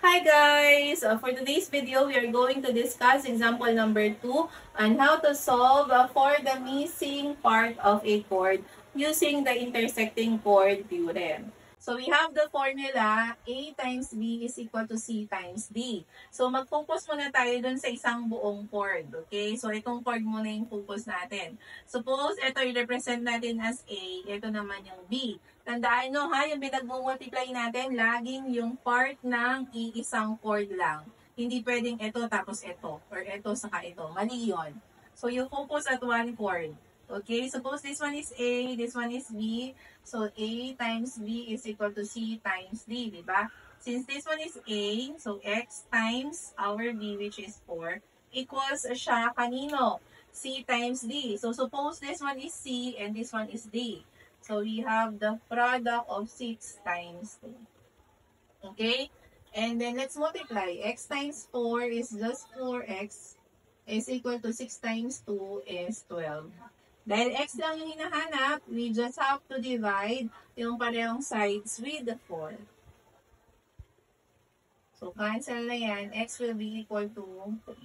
Hi guys! For today's video, we are going to discuss example number 2 on how to solve for the missing part of a chord using the intersecting chord theorem. So we have the formula A times B is equal to C times D. So mag-focus muna tayo dun sa isang buong chord. Okay? So itong chord muna yung focus natin. Suppose ito i-represent natin as A, ito naman yung B. Tandaan nyo ha, yung pinag-multiply natin, laging yung part ng iisang chord lang. Hindi pwedeng ito tapos ito, or ito saka ito. Mali yun. So you focus at one chord. Okay, suppose this one is A, this one is B. So A times B is equal to C times D, di ba? Since this one is A, so X times our B, which is 4, equals siya kanino? C times D. So suppose this one is C and this one is D. So we have the product of 6 times 2. Okay? And then let's multiply. X times 4 is just 4x is equal to 6 times 2 is 12. Dahil x lang yung hinahanap, we just have to divide yung parehong sides with the 4. So cancel na yan. X will be equal to 3.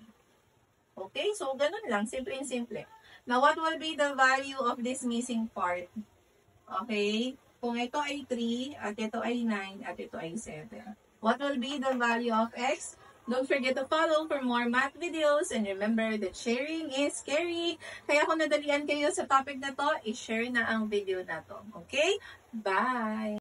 Okay? So ganun lang. Simple and simple. Now what will be the value of this missing part? Okay? Kung ito ay 3, at ito ay 9, at ito ay 7. What will be the value of x? Don't forget to follow for more math videos. And remember that sharing is scary. Kaya kung nadalian kayo sa topic na to, i-share na ang video na to. Okay? Bye!